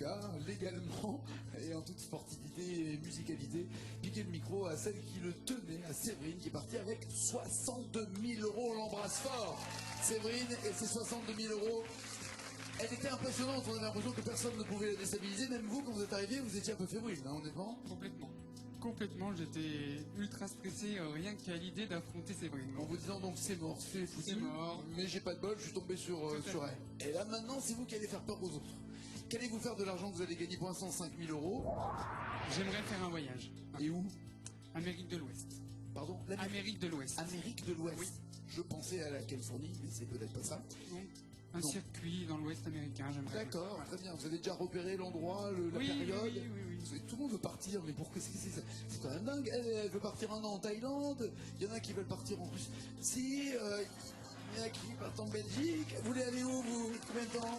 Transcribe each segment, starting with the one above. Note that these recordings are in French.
cas, légalement et en toute sportivité et musicalité, piquer le micro à celle qui le tenait, à Séverine, qui est partie avec 62 000 €. On l'embrasse fort, Séverine, et ces 62 000 €. Elle était impressionnante, on avait l'impression que personne ne pouvait la déstabiliser. Même vous, quand vous êtes arrivé, vous étiez un peu fébrile, hein, honnêtement. Complètement, j'étais ultra stressé rien qu'à l'idée d'affronter Séverine. En vous disant donc c'est mort, c'est foutu, c'est mort. Mais j'ai pas de bol, je suis tombé sur elle. Et là maintenant, c'est vous qui allez faire peur aux autres. Qu'allez-vous faire de l'argent que vous allez gagner pour l'instant 5 000 €? J'aimerais faire un voyage. Et où? Amérique de l'Ouest. Pardon? Amérique de l'Ouest. Amérique de l'Ouest. Oui. Je pensais à la Californie, mais c'est peut-être pas ça. Non. Un circuit dans l'Ouest américain, j'aimerais. D'accord, très bien. Vous avez déjà repéré l'endroit, la période? Oui. Tout le monde veut partir, mais pourquoi c'est quand même dingue. Elle veut partir un an en Thaïlande. Il y en a qui veulent partir en plus. Si, il y en a qui partent en Belgique. Vous voulez aller où, vous? Combien de temps?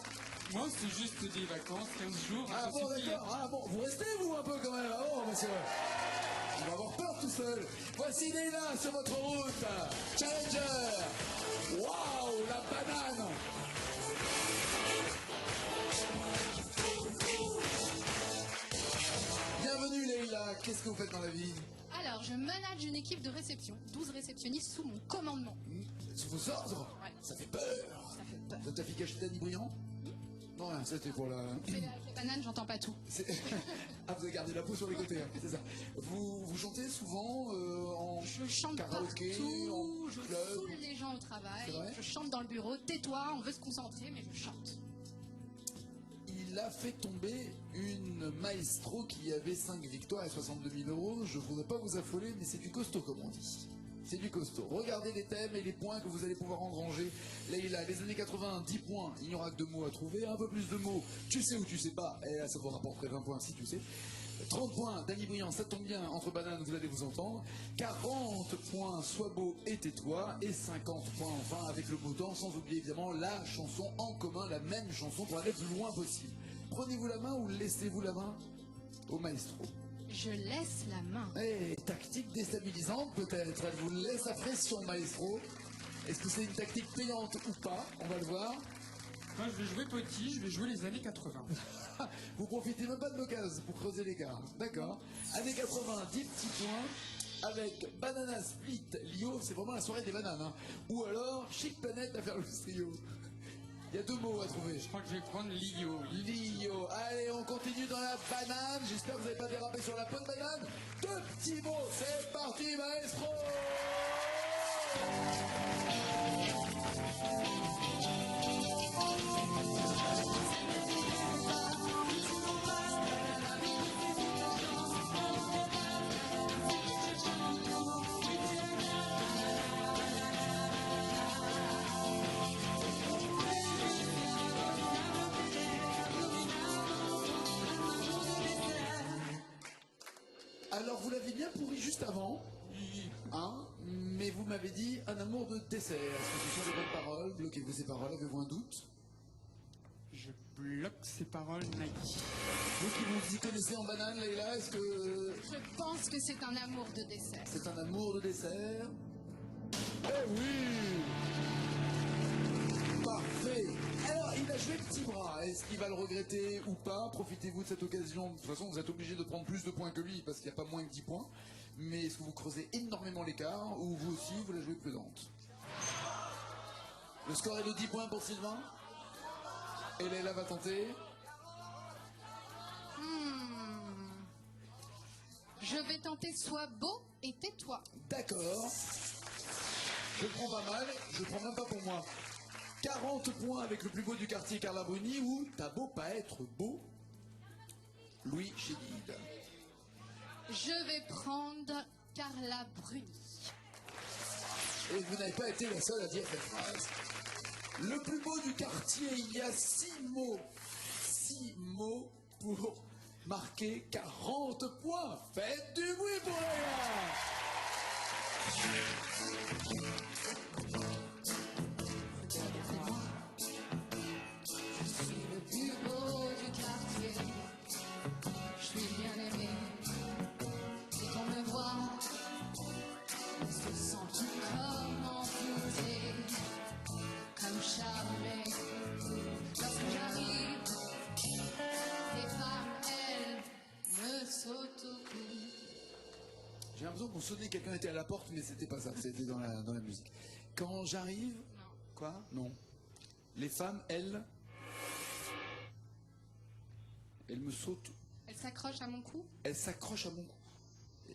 Moi, c'est juste des vacances, 15 jours. Ah bon, d'accord. Ah bon, vous restez, vous, un peu quand même. Ah bon, monsieur. On va avoir peur tout seul. Voici Leïla sur votre route. Challenger. Waouh, la banane. Bienvenue Leïla, qu'est-ce que vous faites dans la vie? Alors, je manage une équipe de réception, 12 réceptionnistes sous mon commandement. Sous vos ordres? Ouais. Ça fait peur. Ça fait peur. Vous êtes affiché Danny Briand? Non, rien, c'était pour la... C'est avec les bananes, j'entends pas tout. Ah, vous avez gardé la peau sur les côtés, hein, c'est ça. Vous chantez souvent en Je chante karaoké, partout, en je club? saoule les gens au C'est travail, vrai? je chante dans le bureau, tais-toi, on veut se concentrer, mais je chante. Il a fait tomber une maestro qui avait 5 victoires et 62 000 €. Je voudrais pas vous affoler, mais c'est du costaud, comme on dit. C'est du costaud. Regardez les thèmes et les points que vous allez pouvoir engranger. Leïla, les années 80, 10 points. Il n'y aura que 2 mots à trouver. Un peu plus de mots. Tu sais ou tu sais pas. Et là, ça vous rapporterait 20 points si tu sais. 30 points, Danny Briand, ça tombe bien, entre bananes, vous allez vous entendre. 40 points, sois beau et tais-toi. Et 50 points, enfin, avec le beau temps, sans oublier évidemment la chanson en commun, la même chanson pour aller le plus loin possible. Prenez-vous la main ou laissez-vous la main au maestro? Je laisse la main. Eh, tactique déstabilisante peut-être. Elle vous laisse la pression, maestro. Est-ce que c'est une tactique payante ou pas? On va le voir. Moi, je vais jouer petit, je vais jouer les années 80. Vous profitez même pas de l'occasion pour creuser l'écart. D'accord. Années 80, 10 petits points. Avec Banana Split, Lio, c'est vraiment la soirée des bananes. Hein. Ou alors Chic Planète à faire le trio. Il y a 2 mots à trouver. Je crois que je vais prendre Lio. Lio. Allez, on continue dans la banane. J'espère que vous n'avez pas dérapé sur la peau de banane. 2 petits mots. C'est parti, maestro. Alors, vous l'avez bien pourri juste avant, hein, mais vous m'avez dit un amour de dessert. Est-ce que ce sont des bonnes paroles? Bloquez-vous ces paroles, avez-vous un doute? Je bloque ces paroles, Nike. Vous qui vous y connaissez en banane, Leïla, est-ce que Je pense que c'est un amour de dessert. c'est un amour de dessert? Eh oui! Parfait! Alors, il a joué petit bras. Est-ce qu'il va le regretter ou pas? Profitez-vous de cette occasion. De toute façon, vous êtes obligé de prendre plus de points que lui parce qu'il n'y a pas moins que 10 points. Mais est-ce que vous creusez énormément l'écart ou vous aussi, vous la jouez prudente? Le score est de 10 points pour Sylvain. Et Leïla va tenter. Je vais tenter sois beau et tais-toi. D'accord. Je le prends pas mal. Je le prends même pas pour moi. 40 points avec le plus beau du quartier, Carla Bruni, ou t'as beau pas être beau, Louis Chédid. Je vais prendre Carla Bruni. Et vous n'avez pas été la seule à dire cette phrase. Le plus beau du quartier, il y a 6 mots. 6 mots pour marquer 40 points. Faites du bruit pour les gars. Jamais, lorsque j'arrive, les l'impression qu'on sonnait, quelqu'un était à la porte, mais c'était pas ça, c'était dans la musique. Quand j'arrive... Non. Quoi? Non. Les femmes, elles me sautent. Elle s'accroche à mon cou. Elles s'accrochent à mon cou.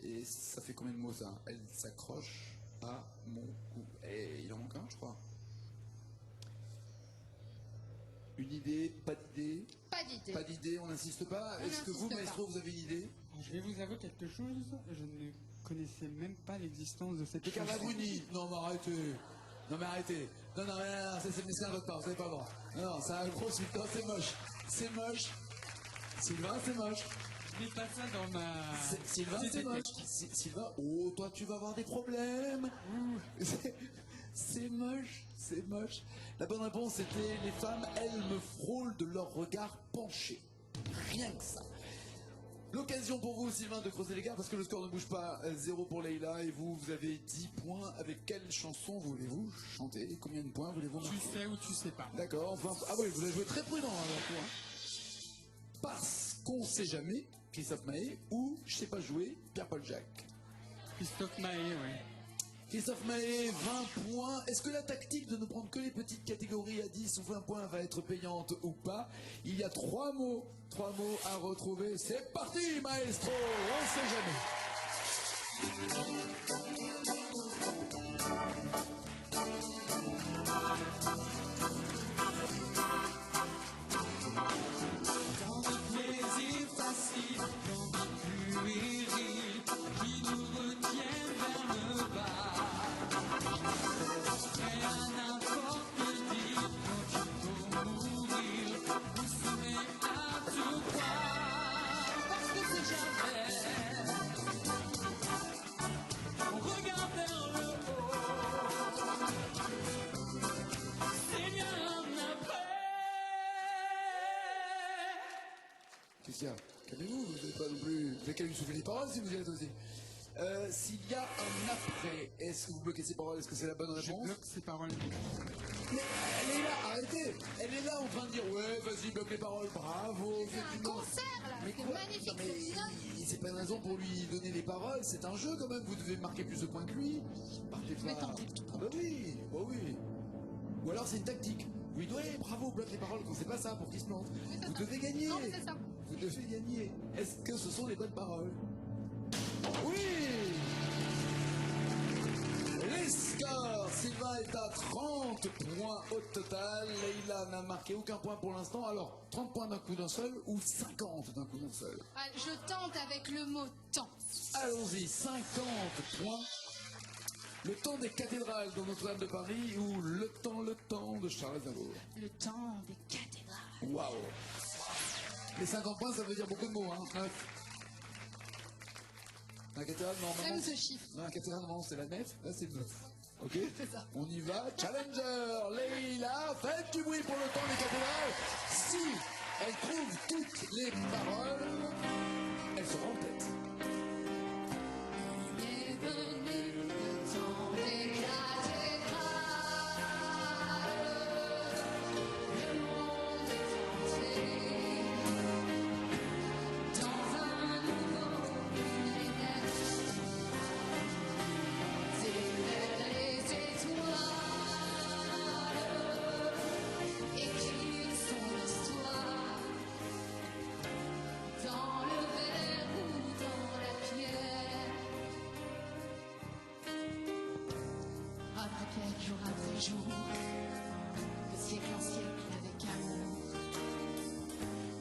Et ça fait combien de mots ça? Elles s'accrochent à mon cou. Et il en manque un, je crois. Une idée? Pas d'idée? Pas d'idée. Pas d'idée, on n'insiste pas. On Est-ce que vous, n'insiste maestro, vous avez une idée? Je vais vous avouer quelque chose, je ne connaissais même pas l'existence de cette Les Carla chanson. Bruni. Non, mais arrêtez. Non, mais arrêtez. Non, c'est mesquin de votre part, vous savez pas le droit. Non, c'est un gros sultan, c'est moche. C'est moche. Sylvain, c'est moche. Je n'ai pas ça dans ma... Sylvain, c'est moche. Sylvain, oh, toi, tu vas avoir des problèmes. C'est moche, c'est moche. La bonne réponse, c'était les femmes, elles me frôlent de leur regard penché. Rien que ça. L'occasion pour vous, Sylvain, de creuser l'écart parce que le score ne bouge pas. 0 pour Leïla et vous avez 10 points. Avec quelle chanson voulez-vous chanter? Combien de points voulez-vous marquer? Tu sais ou tu sais pas. D'accord. Enfin, ah oui, vous avez joué très prudent alors, hein. Parce qu'on sait jamais, Christophe Maé, ou je sais pas jouer, Pierre-Paul Jacques. Christophe Maé, oui. Christophe Maé, 20 points. Est-ce que la tactique de ne prendre que les petites catégories à 10 ou 20 points va être payante ou pas? Il y a 3 mots à retrouver. C'est parti, maestro. On sait jamais. Tant de plaisir facile, tant de puéril qui nous retiennent vers le bas. Prêt à n'importe quel dire, quand il faut mourir, vous serez à tout croire. Parce que c'est jamais, on regarde vers le haut, c'est bien après. Qu'est-ce qu'il y a? Calmez-vous, vous n'avez pas non plus... Vous avez qu'à lui souffler les paroles si vous y êtes aussi. S'il y a un après, est-ce que vous bloquez ces paroles? Est-ce que c'est la bonne Je réponse? bloque ces paroles. Mais elle est là, arrêtez. Elle est là en train de dire ouais, vas-y, bloque les paroles, bravo. C'est un concert là. Mais C'est quoi? magnifique. Non, mais c'est pas une raison pour lui donner les paroles, c'est un jeu quand même, vous devez marquer plus de points que lui. Partez Je vais pas. tenter le tout. Ah bah oui, bah oui. Ou alors c'est une tactique. Vous lui dites ouais, bravo, bloque les paroles, quand c'est pas ça pour qu'il se plante. c'est Vous ça. devez gagner. Non, mais c'est ça. Vous devez gagner. Est-ce que ce sont les bonnes paroles? Oui. Les scores, Sylvain est à 30 points au total. Leïla n'a marqué aucun point pour l'instant. Alors, 30 points d'un coup d'un seul ou 50 d'un coup d'un seul? Ah, je tente avec le mot temps. Allons-y, 50 points. Le temps des cathédrales dans Notre-Dame de Paris ou le temps de Charles Aznavour? Le temps des cathédrales. Waouh. Les 50 points, ça veut dire beaucoup de mots, hein. 9. La cathédrale, normalement... J'aime ce chiffre. Non, la cathédrale, normalement, c'est la nef. Là, c'est le 9. Ok? C'est ça. On y va. Challenger, Leïla, faites du bruit pour le temps des cathédrales. Si elle trouve toutes les paroles, elle sera en tête. Il est venu le temps des cathédrales. Le monde est entré dans un nouveau millénaire. C'est vers les étoiles, écrire son histoire dans le verre ou dans la pierre. Après pierre, jour après jour, de siècle en siècle avec amour,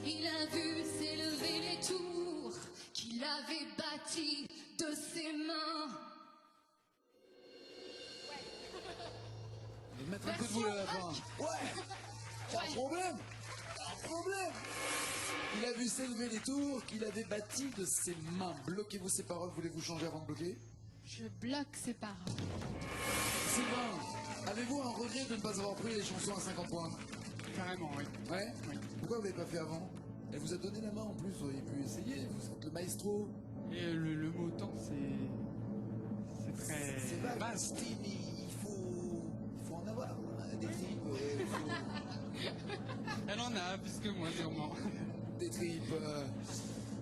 il a vu s'élever les tours qu'il avait bâties de ses mains. Je vais mettre un coup de boule à la fin. Ouais. T'as un problème? Un problème. Il a vu s'élever les tours qu'il avait bâtis de ses mains. Bloquez-vous ces paroles, voulez-vous changer avant de bloquer? Je bloque ses paroles. Sylvain, avez-vous un regret de ne pas avoir pris les chansons à 50 points? Carrément, oui. Ouais. Oui. Pourquoi vous l'avez pas fait avant? Elle vous a donné la main en plus, vous auriez pu essayer, vous êtes le maestro. Et le mot temps, c'est très C'est vague. vaste. Oui, mais il faut en avoir des tripes, Elle en a plus que moi, sûrement. des tripes.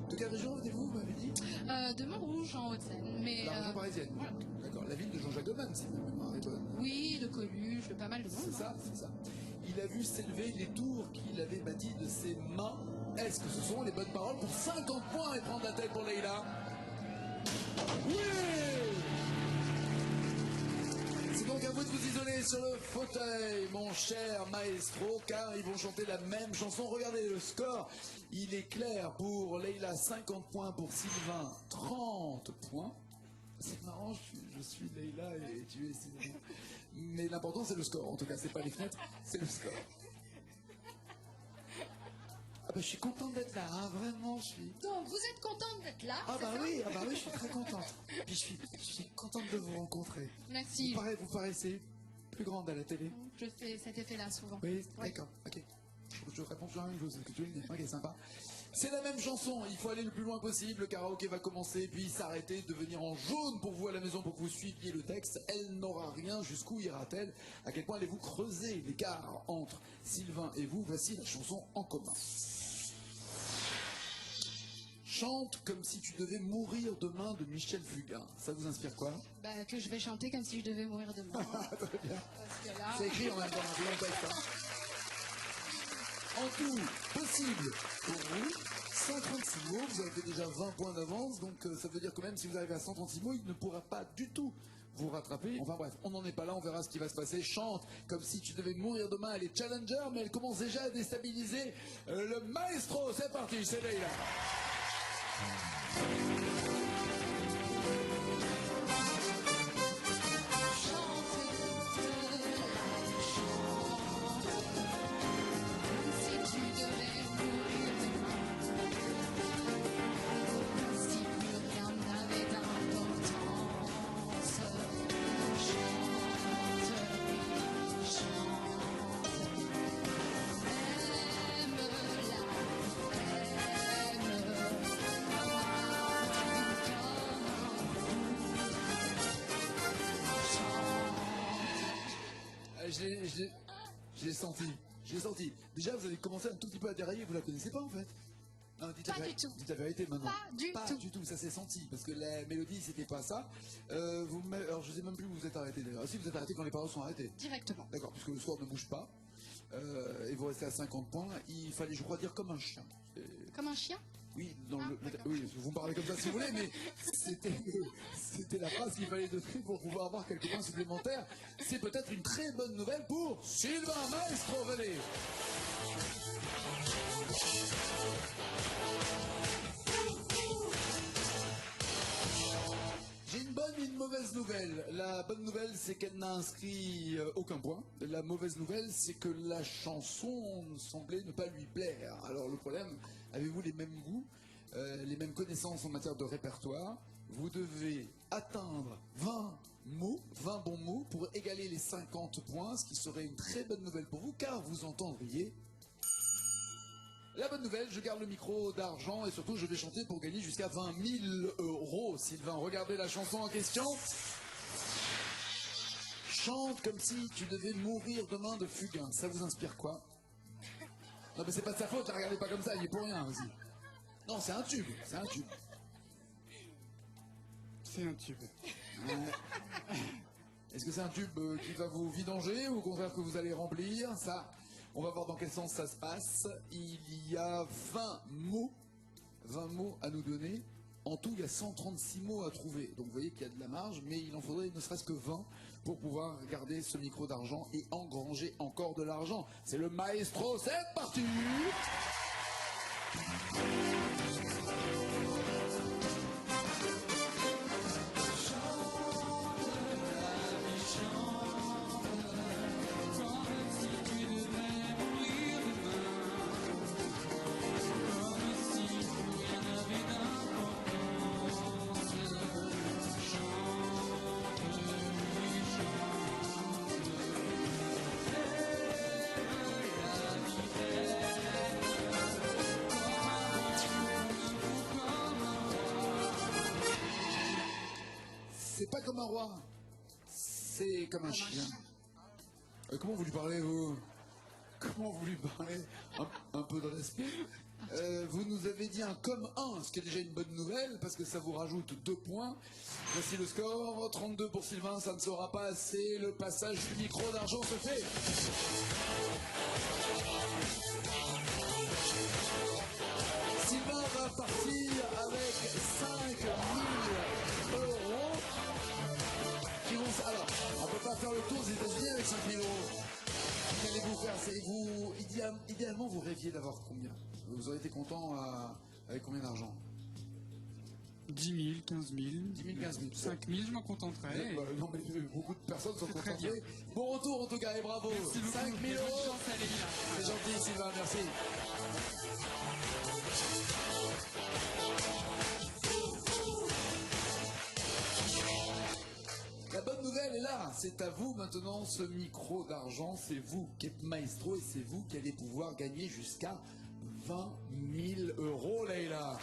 De quelle région venez-vous, vous m'avez dit? De Montrouge en Haute-Seine. Mais, La région parisienne. voilà. D'accord, la ville de Jean-Jacques Goldman, si ma mémoire est bonne. Oui, de Coluche, de pas mal de monde. C'est ça, c'est ça. Il a vu s'élever les tours qu'il avait bâties de ses mains. Est-ce que ce sont les bonnes paroles pour 50 points et prendre la tête pour Leïla? Oui! C'est donc à vous de vous isoler sur le fauteuil, mon cher maestro, car ils vont chanter la même chanson. Regardez le score, il est clair pour Leïla, 50 points, pour Sylvain, 30 points. C'est marrant, je suis Leïla et tu es Sylvain. Mais l'important c'est le score, en tout cas, c'est pas les fenêtres, c'est le score. Ah bah je suis contente d'être là, hein, vraiment, je suis... Donc, vous êtes contente d'être là? Ah c'est bah ça oui, je suis très contente. Puis je suis contente de vous rencontrer. Merci. Vous paraissez plus grande à la télé. Je fais cet effet-là souvent. Oui, Ouais. d'accord, ok. Je réponds toujours la même chose, que tu veux dire. Ok, sympa. C'est la même chanson, il faut aller le plus loin possible, le karaoké va commencer, puis s'arrêter, devenir en jaune pour vous à la maison, pour que vous suiviez le texte. Elle n'aura rien, jusqu'où ira-t-elle? À quel point allez-vous creuser l'écart entre Sylvain et vous? Voici la chanson en commun. Chante comme si tu devais mourir demain de Michel Fugain. Ça vous inspire quoi? Bah, que je vais chanter comme si je devais mourir demain. Très bien. Parce que là... C'est écrit en même temps, c'est dans le texte. Hein. En tout, possible pour vous, 136 mots. Vous avez fait déjà 20 points d'avance, donc ça veut dire que même si vous arrivez à 136 mots, il ne pourra pas du tout vous rattraper. Enfin bref, on n'en est pas là, on verra ce qui va se passer. Chante comme si tu devais mourir demain. Elle est challenger, mais elle commence déjà à déstabiliser le maestro. C'est parti, c'est Leïla. J'ai senti. Déjà, vous avez commencé un tout petit peu à dérailler, vous la connaissez pas en fait? Non, dites Pas du tout. Dites la vérité maintenant. Pas du tout. Ça s'est senti, parce que la mélodie c'était pas ça. Alors je sais même plus où vous êtes arrêté d'ailleurs. Si vous êtes arrêté quand les paroles sont arrêtées. Directement. D'accord, puisque le score ne bouge pas. Et vous restez à 50 points. Il fallait, je crois, dire comme un chien. Comme un chien? Oui, d'accord. oui, vous me parlez comme ça si vous voulez, mais c'était la phrase qu'il fallait donner pour pouvoir avoir quelques points supplémentaires. C'est peut-être une très bonne nouvelle pour Sylvain Maestro, venez. J'ai une bonne et une mauvaise nouvelle. La bonne nouvelle, c'est qu'elle n'a inscrit aucun point. La mauvaise nouvelle, c'est que la chanson semblait ne pas lui plaire. Alors le problème, avez-vous les mêmes goûts, les mêmes connaissances en matière de répertoire? Vous devez atteindre 20 mots, 20 bons mots pour égaler les 50 points, ce qui serait une très bonne nouvelle pour vous, car vous entendriez... La bonne nouvelle, je garde le micro d'argent et surtout je vais chanter pour gagner jusqu'à 20 000 €. Sylvain, regardez la chanson en question. Chante comme si tu devais mourir demain de Fugain. Ça vous inspire quoi? Non mais c'est pas de sa faute, la regardez pas comme ça, il est pour rien aussi. Non, c'est un tube, c'est un tube. C'est un tube. Est-ce que c'est un tube qui va vous vidanger ou au contraire que vous allez remplir? Ça, on va voir dans quel sens ça se passe. Il y a 20 mots à nous donner. En tout, il y a 136 mots à trouver. Donc vous voyez qu'il y a de la marge, mais il en faudrait ne serait-ce que 20 pour pouvoir garder ce micro d'argent et engranger encore de l'argent. C'est le maestro, c'est parti! C'est pas comme un roi, c'est comme un chien. Comment vous lui parlez, vous? comment vous lui parlez un peu de respect. Vous nous avez dit un comme 1, ce qui est déjà une bonne nouvelle, parce que ça vous rajoute 2 points. Voici le score, 32 pour Sylvain, ça ne sera pas assez. Le passage du micro d'argent se fait. Sylvain va partir avec 5 000 euros. Qui vont... Alors, on ne peut pas faire le tour des États-Unis avec 5 000 euros. Qu'allez-vous faire? Idéalement, vous rêviez d'avoir combien? Vous auriez été content avec combien d'argent? 10 000, 15 000, 10 000, 15 000. 5 000, je m'en contenterais. Non, mais beaucoup de personnes sont très bien. contentées. Bon retour en tout cas et bravo. Merci beaucoup. 5 000 Bonne euros. chance à Leïla. C'est gentil, Sylvain, merci. La bonne nouvelle est là, c'est à vous maintenant ce micro d'argent, c'est vous qui êtes maestro et c'est vous qui allez pouvoir gagner jusqu'à 20 000 euros, Leïla.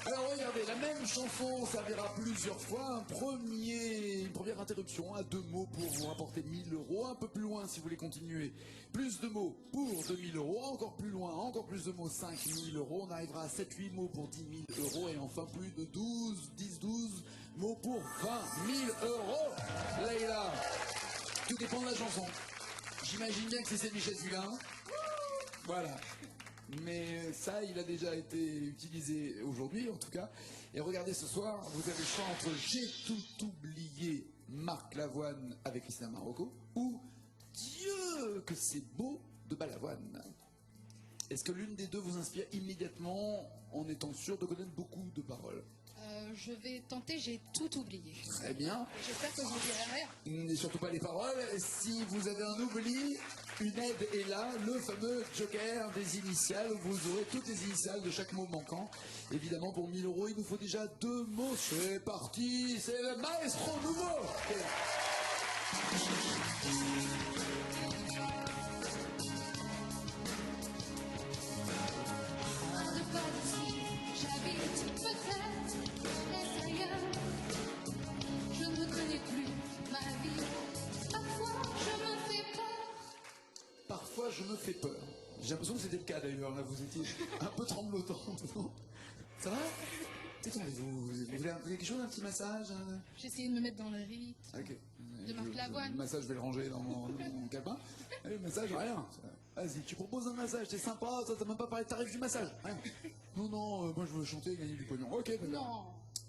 Alors regardez, la même chanson servira plusieurs fois. Une première interruption à 2 mots pour vous rapporter 1000 euros. Un peu plus loin si vous voulez continuer. Plus de mots pour 2000 euros. Encore plus loin, encore plus de mots, 5000 euros. On arrivera à 7-8 mots pour 10 000 euros. Et enfin plus de 10-12 mots pour 20 000 euros. Leïla, tout dépend de la chanson. J'imagine bien que c'est Michel Hulin. Voilà. Mais ça, il a déjà été utilisé aujourd'hui, en tout cas. Et regardez, ce soir, vous avez le choix entre J'ai tout oublié, Marc Lavoine avec Christina Marocco, ou Dieu, que c'est beau de Balavoine. Est-ce que l'une des deux vous inspire immédiatement en étant sûr de connaître beaucoup de paroles? Je vais tenter, j'ai tout oublié. Très bien. J'espère que je ne dirai rien. Et surtout pas les paroles. Si vous avez un oubli, une aide est là, le fameux joker des initiales. Vous aurez toutes les initiales de chaque mot manquant. Évidemment, pour 1000 euros, il nous faut déjà 2 mots. C'est parti, c'est le maestro nouveau. Un de pas d'ici, j'habite peut-être ailleurs. Je ne connais plus ma vie. Parfois, je me fais peur. Parfois, je me fais peur. J'ai l'impression que c'était le cas d'ailleurs. Là, vous étiez un peu tremblotant. Ça va? Détendez-vous. Vous voulez quelque chose, un petit massage? J'ai essayé de me mettre dans le rythme. Ok. De Marc Lavoine. Le massage, je vais le ranger dans mon calepin. Le massage, rien. Vas-y, tu proposes un massage, c'est sympa. Ça, t'as même pas parlé de tarif du massage. Rien. Non, moi je veux chanter et gagner du pognon. Ok, d'accord. Non.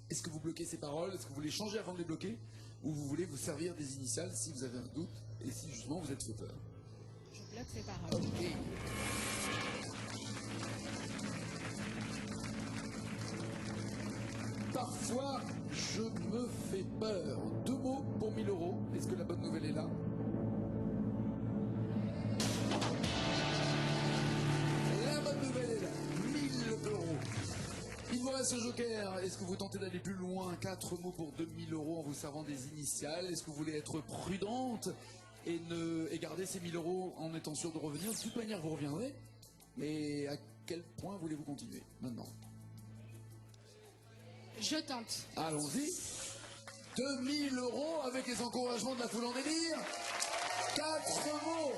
Est-ce que vous bloquez ces paroles? Est-ce que vous voulez changer avant de les bloquer? Ou vous voulez vous servir des initiales si vous avez un doute et si justement vous êtes fait peur? Je bloque ces paroles. Ok. Parfois, je me fais peur. 2 mots pour 1000 euros. Est-ce que la bonne nouvelle est là? La bonne nouvelle est là. 1000 euros. Il vous reste ce joker. Est-ce que vous tentez d'aller plus loin? 4 mots pour 2000 euros en vous servant des initiales. Est-ce que vous voulez être prudente et garder ces 1000 euros en étant sûr de revenir? De toute manière, vous reviendrez. Mais à quel point voulez-vous continuer maintenant? Je tente. Allons-y. 2000 euros avec les encouragements de la foule en délire. 4 mots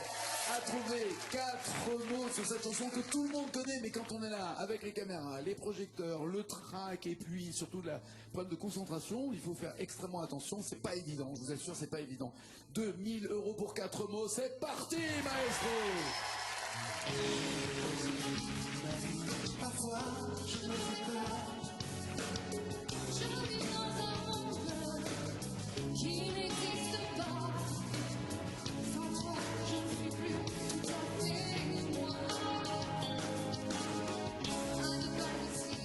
à trouver. 4 mots sur cette chanson que tout le monde connaît, mais quand on est là, avec les caméras, les projecteurs, le track, et puis surtout la problème de concentration, il faut faire extrêmement attention. C'est pas évident, je vous assure, c'est pas évident. 2000 euros pour 4 mots, c'est parti, maestro! Parfois, je me fais peur. Je vis dans un monde qui n'existe pas. Sans toi, je ne suis plus tout à fait moi. Un de pas ici,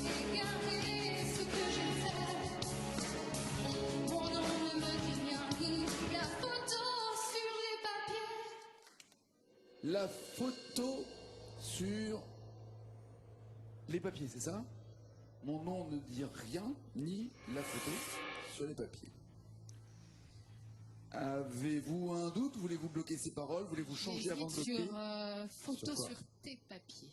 j'ai gardé ce que j'ai fait. Mon nom ne me dit rien, ni la photo sur les papiers. La photo sur les papiers, c'est ça? Mon nom ne dit rien, ni la photo sur les papiers. Avez-vous un doute? Voulez-vous bloquer ces paroles? Voulez-vous changer avant de bloquer? Sur photo Sur quoi? sur tes papiers.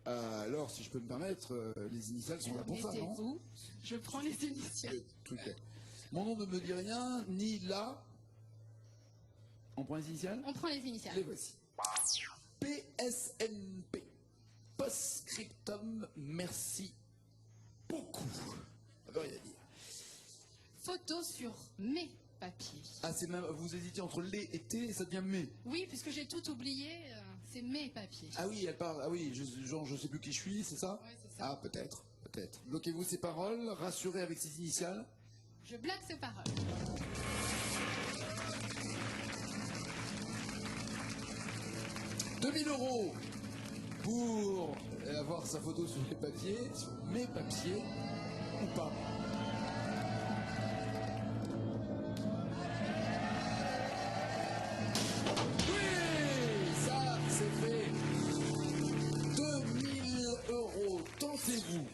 Alors, si je peux me permettre, les initiales sont là pour ça, non? Mettez-vous. Je prends les initiales. Truc. Mon nom ne me dit rien, ni la On prend les initiales? On prend les initiales. Les voici. PSNP. Post-scriptum, merci beaucoup. Ça veut rien dire. Photo sur mes papiers. Ah, c'est même, vous hésitiez entre les et T et ça devient mais. Oui, puisque j'ai tout oublié, c'est mes papiers. Ah oui, elle parle, ah oui, genre je sais plus qui je suis, c'est ça? Oui, c'est ça. Ah, peut-être. Bloquez-vous ces paroles, rassurez avec ces initiales. Je bloque ces paroles. 2000 € pour avoir sa photo sur les papiers, sur mes papiers, ou pas. Oui, ça c'est fait. 2000 €, tentez-vous.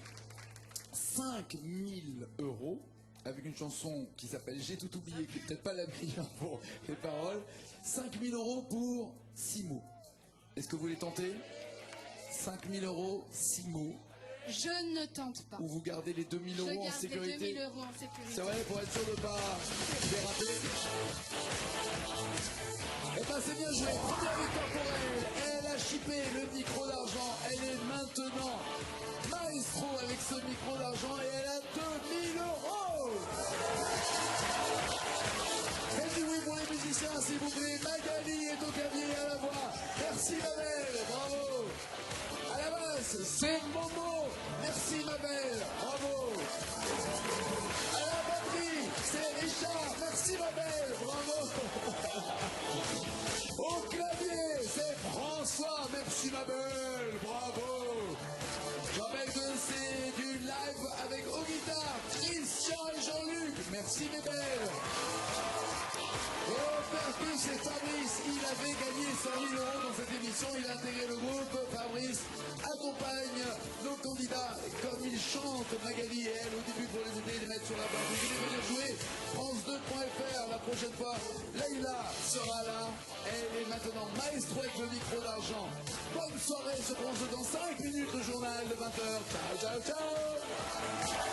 5000 € avec une chanson qui s'appelle J'ai tout oublié, qui est peut-être pas la meilleure pour les paroles. 5000 € pour 6 mots. Est-ce que vous les tentez? 5000 €, 6 mots. Je ne tente pas. Ou vous gardez les 2000 € en Je garde sécurité? les 2000 € en sécurité. C'est vrai, pour être sûr de ne pas déraper. Eh ben c'est bien joué. Première victoire pour elle. Elle a chippé le micro d'argent. Elle est maintenant maestro avec ce micro d'argent et elle a 2000 €. Faites du bruit pour les musiciens, s'il vous plaît. Magali est au clavier à la voix. Merci ma belle, bravo. À la basse, c'est Momo. Merci ma belle, bravo. À la batterie, c'est Richard. Merci ma belle, bravo. Au clavier, c'est François. Merci ma belle, bravo. Je rappelle que c'est du live avec aux guitares, Christian et Jean-Luc. Merci mes belles. Et au percus, c'est Fabrice. Il avait gagné 100 000 € dans cette émission. Il a intégré le groupe. Fabrice accompagne nos candidats comme ils chantent, Magali et elle, au début pour les aider et les mettre sur la barre. Vous voulez venir jouer? France2.fr la prochaine fois. Laïla sera là. Elle est maintenant maestro avec le micro d'argent. Bonne soirée, se prononce dans 5 minutes le journal de 20h. Ciao, ciao, ciao.